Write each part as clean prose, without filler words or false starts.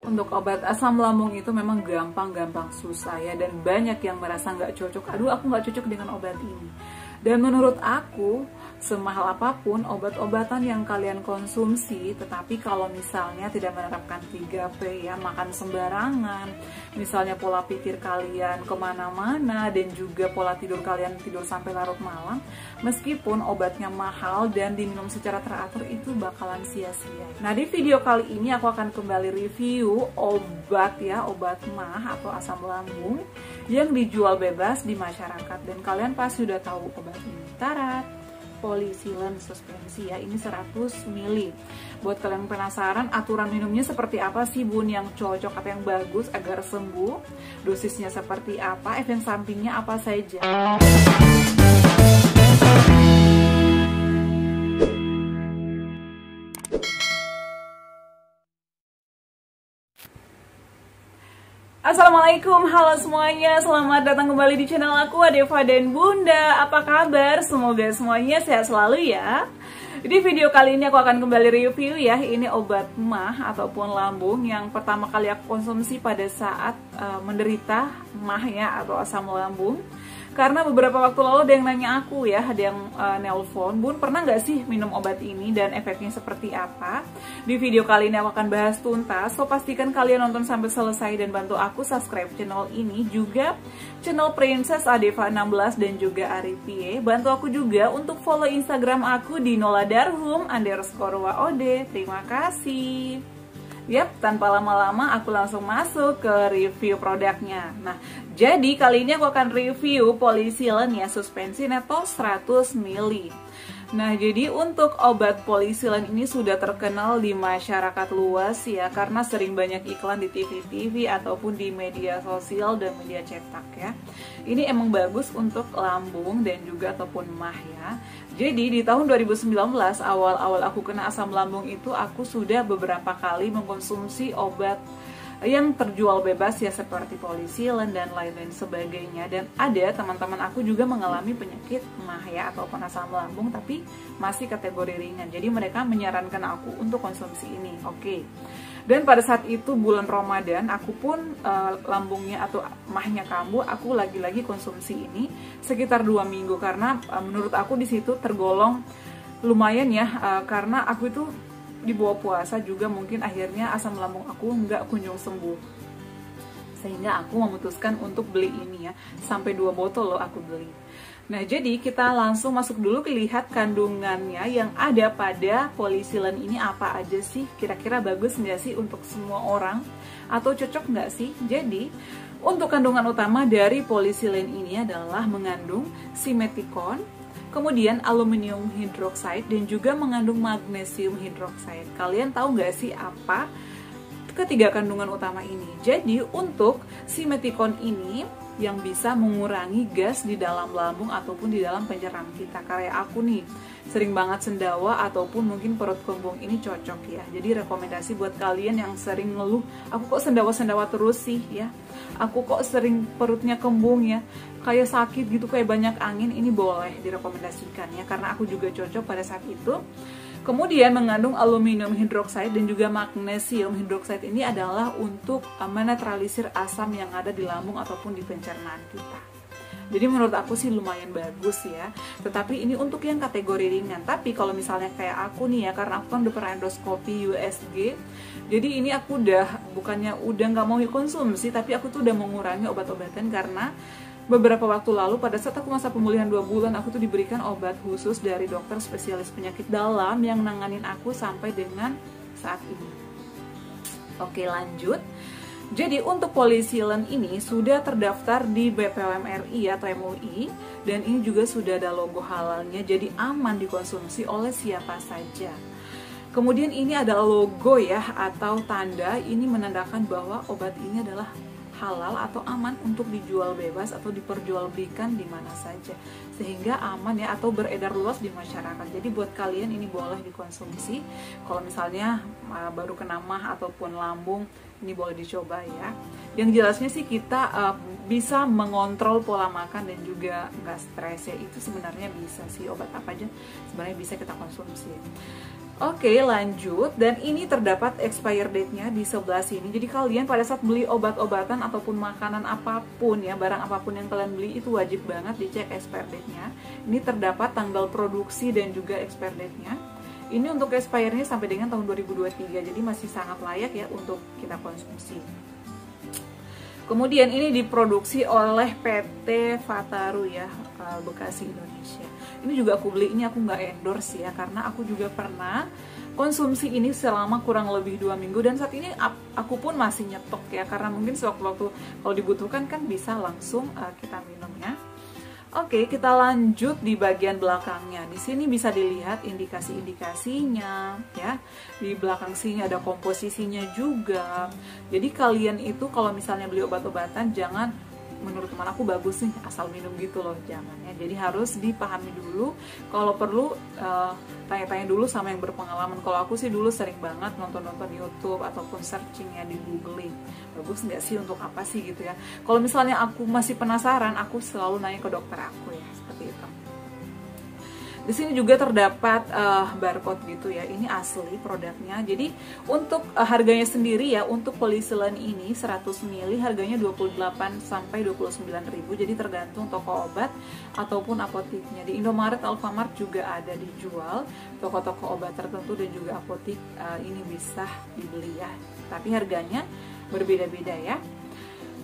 Untuk obat asam lambung itu memang gampang susah ya, dan banyak yang merasa nggak cocok. Aduh, aku nggak cocok dengan obat ini. Dan menurut aku, semahal apapun obat-obatan yang kalian konsumsi, tetapi kalau misalnya tidak menerapkan 3P ya, makan sembarangan, misalnya pola pikir kalian kemana-mana, dan juga pola tidur kalian tidur sampai larut malam, meskipun obatnya mahal dan diminum secara teratur, itu bakalan sia-sia. Nah, di video kali ini aku akan kembali review obat MAH atau asam lambung yang dijual bebas di masyarakat, dan kalian pasti sudah tahu obat ini. Tarat, Polysilen suspensi ya, ini 100 ml. Buat kalian yang penasaran aturan minumnya seperti apa sih bun, yang cocok atau yang bagus agar sembuh, dosisnya seperti apa, efek sampingnya apa saja. Assalamualaikum, halo semuanya, selamat datang kembali di channel aku, Adeva dan Bunda. Apa kabar? Semoga semuanya sehat selalu ya. Di video kali ini aku akan kembali review ya, ini obat MAH ataupun lambung yang pertama kali aku konsumsi pada saat menderita MAH ya, atau asam lambung. Karena beberapa waktu lalu ada yang nanya aku ya, ada yang nelpon, Bun pernah nggak sih minum obat ini dan efeknya seperti apa? Di video kali ini aku akan bahas tuntas, so pastikan kalian nonton sampai selesai dan bantu aku subscribe channel ini, juga channel Princess Adeva 16 dan juga Arifie. Bantu aku juga untuk follow Instagram aku di noladarhum_WOD. Terima kasih. Yap, tanpa lama-lama aku langsung masuk ke review produknya. Nah, jadi kali ini aku akan review Polysilen ya, suspensi neto 100 ml. Nah, jadi untuk obat Polysilen ini sudah terkenal di masyarakat luas ya, karena sering banyak iklan di TV-TV ataupun di media sosial dan media cetak ya. Ini emang bagus untuk lambung dan juga ataupun MAH ya. Jadi di tahun 2019 awal-awal aku kena asam lambung itu, aku sudah beberapa kali mengkonsumsi obat yang terjual bebas ya, seperti Polysilen dan lain-lain sebagainya. Dan ada teman-teman aku juga mengalami penyakit MAH ya, ataupun asam lambung tapi masih kategori ringan. Jadi mereka menyarankan aku untuk konsumsi ini. Oke. Dan pada saat itu bulan Ramadan, aku pun lambungnya atau MAH-nya kambuh, aku lagi-lagi konsumsi ini sekitar 2 minggu, karena menurut aku di situ tergolong lumayan ya, karena aku itu di bawah puasa juga, mungkin akhirnya asam lambung aku nggak kunjung sembuh, sehingga aku memutuskan untuk beli ini ya, sampai 2 botol loh aku beli. Nah, jadi kita langsung masuk dulu ke lihat kandungannya yang ada pada Polysilen ini apa aja sih, kira-kira bagus nggak sih untuk semua orang, atau cocok nggak sih. Jadi untuk kandungan utama dari Polysilen ini adalah mengandung simeticon, kemudian aluminium hidroksida, dan juga mengandung magnesium hidroksida. Kalian tahu nggak sih apa ketiga kandungan utama ini? Jadi untuk simeticon ini yang bisa mengurangi gas di dalam lambung ataupun di dalam pencernaan kita. Kayak aku nih, sering banget sendawa ataupun mungkin perut kembung, ini cocok ya. Jadi rekomendasi buat kalian yang sering ngeluh, aku kok sendawa-sendawa terus sih ya, aku kok sering perutnya kembung ya, kayak sakit gitu, kayak banyak angin, ini boleh direkomendasikan ya, karena aku juga cocok pada saat itu. Kemudian mengandung aluminium hidroksida dan juga magnesium hidroksida, ini adalah untuk menetralisir asam yang ada di lambung ataupun di pencernaan kita. Jadi menurut aku sih lumayan bagus ya. Tetapi ini untuk yang kategori ringan. Tapi kalau misalnya kayak aku nih ya, karena aku kan udah pernah endoskopi USG, jadi ini aku bukannya udah nggak mau konsumsi, tapi aku tuh udah mengurangi obat-obatan, karena beberapa waktu lalu pada saat aku masa pemulihan 2 bulan, aku tuh diberikan obat khusus dari dokter spesialis penyakit dalam yang nanganin aku sampai dengan saat ini. Oke, lanjut. Jadi untuk Polysilen ini sudah terdaftar di BPOM RI atau MUI, dan ini juga sudah ada logo halalnya, jadi aman dikonsumsi oleh siapa saja. Kemudian ini ada logo ya, atau tanda, ini menandakan bahwa obat ini adalah halal atau aman untuk dijual bebas atau diperjualbelikan di mana saja, sehingga aman ya, atau beredar luas di masyarakat. Jadi buat kalian ini boleh dikonsumsi. Kalau misalnya baru kena MAH ataupun lambung, ini boleh dicoba ya. Yang jelasnya sih kita bisa mengontrol pola makan dan juga nggak stres ya. Itu sebenarnya bisa sih, obat apa aja sebenarnya bisa kita konsumsi. Oke, lanjut. Dan ini terdapat expire date-nya di sebelah sini. Jadi kalian pada saat beli obat-obatan ataupun makanan apapun ya, barang apapun yang kalian beli itu wajib banget dicek expire date-nya. Ini terdapat tanggal produksi dan juga expire date-nya. Ini untuk expire-nya sampai dengan tahun 2023. Jadi masih sangat layak ya untuk kita konsumsi. Kemudian ini diproduksi oleh PT Fataru ya, Bekasi, Indonesia. Ini juga aku beli, ini aku nggak endorse ya, karena aku juga pernah konsumsi ini selama kurang lebih 2 minggu, dan saat ini aku pun masih nyetok ya, karena mungkin sewaktu-waktu kalau dibutuhkan kan bisa langsung kita minum ya. Oke, kita lanjut di bagian belakangnya. Di sini bisa dilihat indikasi-indikasinya ya. Di belakang sini ada komposisinya juga. Jadi kalian itu kalau misalnya beli obat-obatan jangan menurut teman aku bagus nih asal minum gitu loh, jangan ya. Jadi harus dipahami dulu, kalau perlu tanya-tanya dulu sama yang berpengalaman. Kalau aku sih dulu sering banget nonton-nonton YouTube ataupun searching ya di googling, bagus nggak sih, untuk apa sih gitu ya. Kalau misalnya aku masih penasaran, aku selalu nanya ke dokter aku ya, seperti itu. Di sini juga terdapat barcode gitu ya. Ini asli produknya. Jadi untuk harganya sendiri ya, untuk polysilen ini 100 ml harganya 28 sampai 29.000. Jadi tergantung toko obat ataupun apoteknya. Di Indomaret, Alfamart juga ada dijual. Toko-toko obat tertentu dan juga apotek ini bisa dibeli ya. Tapi harganya berbeda-beda ya.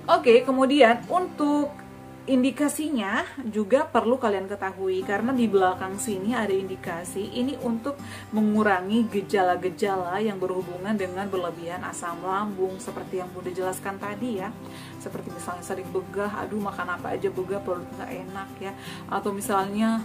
Oke, kemudian untuk indikasinya juga perlu kalian ketahui, karena di belakang sini ada indikasi ini untuk mengurangi gejala-gejala yang berhubungan dengan berlebihan asam lambung seperti yang Bunda jelaskan tadi ya. Seperti misalnya sering begah, aduh makan apa aja begah, perut nggak enak ya. Atau misalnya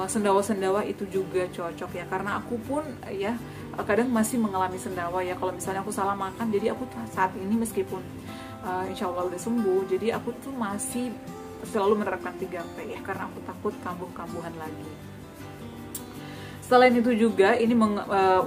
sendawa-sendawa itu juga cocok ya, karena aku pun ya kadang masih mengalami sendawa ya kalau misalnya aku salah makan. Jadi aku saat ini meskipun insya Allah udah sembuh, jadi aku tuh masih selalu menerapkan 3P ya, karena aku takut kambuh-kambuhan lagi. Selain itu juga ini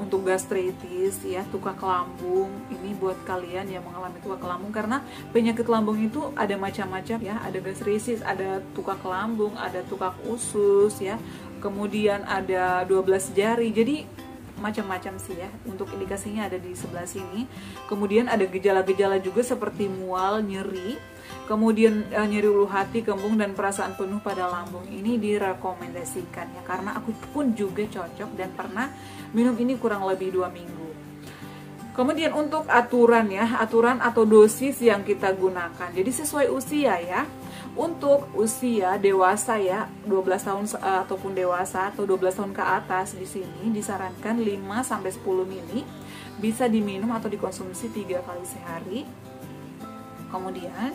untuk gastritis ya, tukak lambung. Ini buat kalian yang mengalami tukak lambung, karena penyakit lambung itu ada macam-macam ya, ada gastritis, ada tukak lambung, ada tukak usus ya, kemudian ada 12 jari. Jadi macam-macam sih ya. Untuk indikasinya ada di sebelah sini. Kemudian ada gejala-gejala juga seperti mual, nyeri, kemudian nyeri ulu hati, kembung, dan perasaan penuh pada lambung. Ini direkomendasikan ya, karena aku pun juga cocok dan pernah minum ini kurang lebih 2 minggu. Kemudian untuk aturan ya, aturan atau dosis yang kita gunakan. Jadi sesuai usia ya. Untuk usia dewasa ya, 12 tahun ataupun dewasa atau 12 tahun ke atas, di sini disarankan 5 sampai 10 ml, bisa diminum atau dikonsumsi 3 kali sehari. Kemudian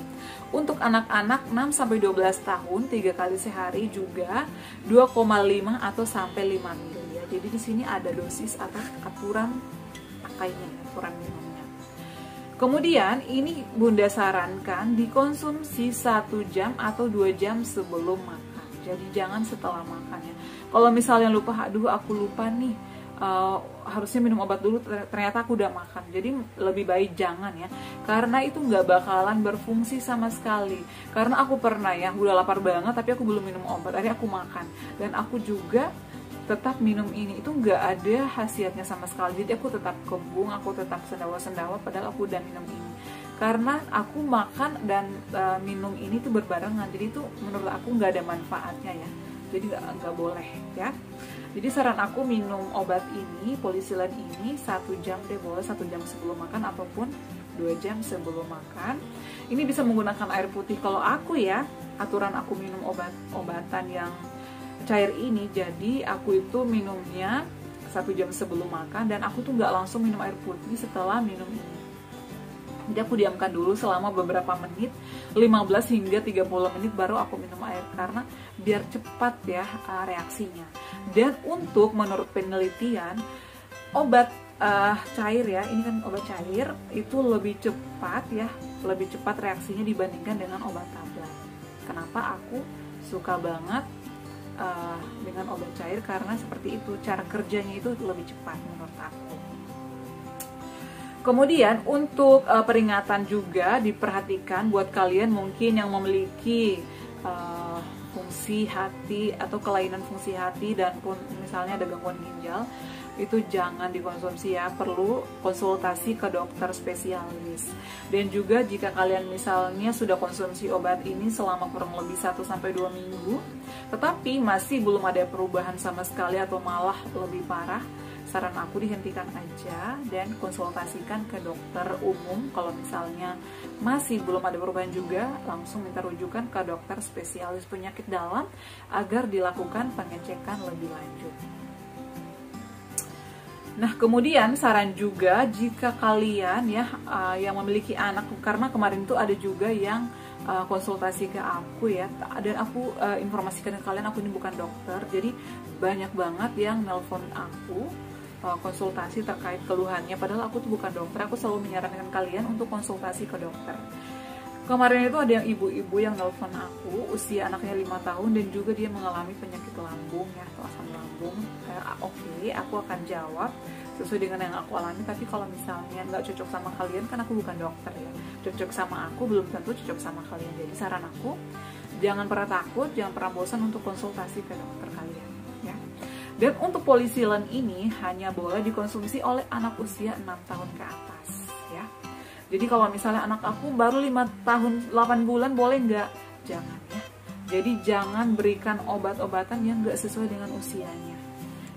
untuk anak-anak 6 sampai 12 tahun 3 kali sehari juga 2,5 atau sampai 5 ml ya. Jadi di sini ada dosis atau aturan pakainya, aturan minumnya. Kemudian ini Bunda sarankan dikonsumsi 1 jam atau 2 jam sebelum makan. Jadi jangan setelah makan ya. Kalau misalnya lupa, aduh aku lupa nih, harusnya minum obat dulu, ternyata aku udah makan. Jadi lebih baik jangan ya, karena itu nggak bakalan berfungsi sama sekali. Karena aku pernah ya, udah lapar banget tapi aku belum minum obat, akhirnya aku makan. Dan aku juga tetap minum ini, itu nggak ada khasiatnya sama sekali. Jadi aku tetap kembung, aku tetap sendawa-sendawa padahal aku udah minum ini. Karena aku makan dan minum ini tuh berbarengan, jadi itu menurut aku nggak ada manfaatnya ya. Jadi nggak boleh ya. Jadi saran aku minum obat ini, polysilen ini 1 jam deh, boleh 1 jam sebelum makan ataupun 2 jam sebelum makan. Ini bisa menggunakan air putih. Kalau aku ya, aturan aku minum obat-obatan yang cair ini, jadi aku itu minumnya 1 jam sebelum makan, dan aku tuh nggak langsung minum air putih setelah minum ini. Jadi aku diamkan dulu selama beberapa menit, 15 hingga 30 menit baru aku minum air, karena biar cepat ya reaksinya. Dan untuk menurut penelitian, obat cair ya, ini kan obat cair itu lebih cepat ya, lebih cepat reaksinya dibandingkan dengan obat tablet. Kenapa aku suka banget dengan obat cair? Karena seperti itu, cara kerjanya itu lebih cepat menurut aku. Kemudian untuk peringatan juga diperhatikan buat kalian mungkin yang memiliki fungsi hati atau kelainan fungsi hati dan pun misalnya ada gangguan ginjal. itu jangan dikonsumsi ya, perlu konsultasi ke dokter spesialis. Dan juga jika kalian misalnya sudah konsumsi obat ini selama kurang lebih 1-2 minggu, tetapi masih belum ada perubahan sama sekali atau malah lebih parah, saran aku dihentikan aja dan konsultasikan ke dokter umum. Kalau misalnya masih belum ada perubahan juga, langsung minta rujukan ke dokter spesialis penyakit dalam agar dilakukan pengecekan lebih lanjut. Nah, kemudian saran juga jika kalian ya yang memiliki anak, karena kemarin tuh ada juga yang konsultasi ke aku ya, dan aku informasikan ke kalian, aku ini bukan dokter, jadi banyak banget yang nelpon aku konsultasi terkait keluhannya, padahal aku tuh bukan dokter. Aku selalu menyarankan kalian untuk konsultasi ke dokter. Kemarin itu ada yang ibu-ibu yang nelpon aku, usia anaknya 5 tahun dan juga dia mengalami penyakit lambung ya, atau asam lambung. Oke, aku akan jawab sesuai dengan yang aku alami, tapi kalau misalnya nggak cocok sama kalian, kan aku bukan dokter ya, cocok sama aku belum tentu cocok sama kalian. Jadi saran aku, jangan pernah takut, jangan pernah bosan untuk konsultasi ke dokter kalian ya. Dan untuk polisilen ini hanya boleh dikonsumsi oleh anak usia 6 tahun ke atas ya. Jadi kalau misalnya anak aku baru 5 tahun 8 bulan boleh nggak? Jangan ya. Jadi jangan berikan obat-obatan yang nggak sesuai dengan usianya,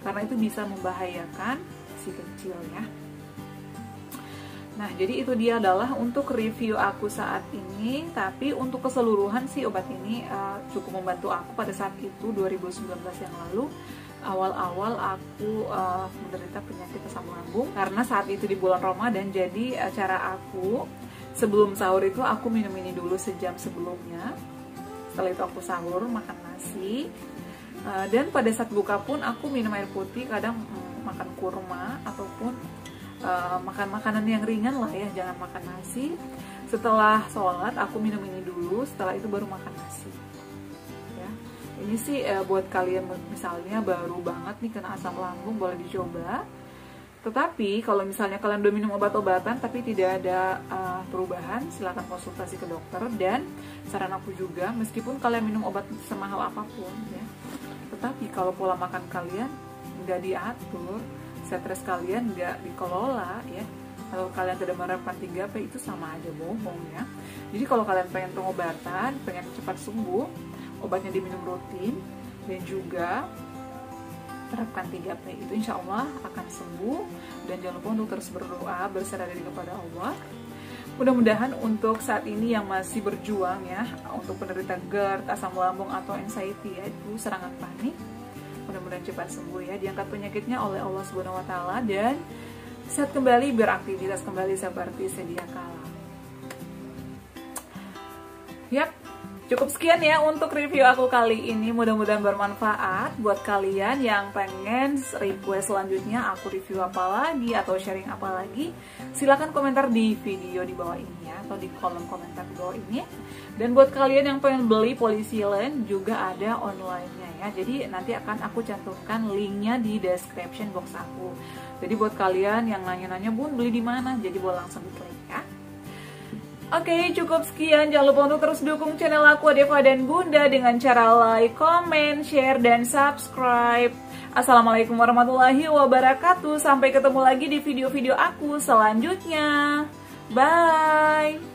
karena itu bisa membahayakan si kecil ya. Nah, jadi itu dia adalah untuk review aku saat ini. Tapi untuk keseluruhan sih obat ini cukup membantu aku pada saat itu 2019 yang lalu. Awal-awal aku menderita penyakit asam lambung karena saat itu di bulan Ramadan. Jadi cara aku sebelum sahur itu aku minum ini dulu sejam sebelumnya. Setelah itu aku sahur makan nasi, dan pada saat buka pun aku minum air putih, kadang makan kurma ataupun makan makanan yang ringan lah ya, jangan makan nasi. Setelah sholat aku minum ini dulu, setelah itu baru makan nasi. Ini sih buat kalian misalnya baru banget nih kena asam lambung, boleh dicoba. Tetapi kalau misalnya kalian udah minum obat-obatan tapi tidak ada perubahan, silakan konsultasi ke dokter. Dan saran aku juga, meskipun kalian minum obat semahal apapun ya, tetapi kalau pola makan kalian nggak diatur, stres kalian nggak dikelola ya, atau kalian tidak menerapkan 3P, itu sama aja bohong ya. Jadi kalau kalian pengen pengobatan, pengen cepat sembuh, obatnya diminum rutin dan juga terapkan 3P, itu insya Allah akan sembuh. Dan jangan lupa untuk terus berdoa, berserah diri kepada Allah. Mudah-mudahan untuk saat ini yang masih berjuang ya, untuk penderita GERD, asam lambung atau anxiety ya, itu serangan panik, mudah-mudahan cepat sembuh ya, diangkat penyakitnya oleh Allah Subhanahu wa taala dan sehat kembali, beraktivitas kembali seperti sedia kala. Yap, cukup sekian ya untuk review aku kali ini. Mudah-mudahan bermanfaat buat kalian yang pengen request selanjutnya aku review apa lagi atau sharing apa lagi. Silahkan komentar di video di bawah ini ya, atau di kolom komentar di bawah ini. Dan buat kalian yang pengen beli polisilen juga ada online-nya ya. Jadi nanti akan aku cantumkan linknya di description box aku. Jadi buat kalian yang nanya-nanya, Bun beli di mana? Jadi boleh langsung diklik ya. Oke, cukup sekian. Jangan lupa untuk terus dukung channel aku Deva dan Bunda dengan cara like, comment, share, dan subscribe. Assalamualaikum warahmatullahi wabarakatuh. Sampai ketemu lagi di video-video aku selanjutnya. Bye!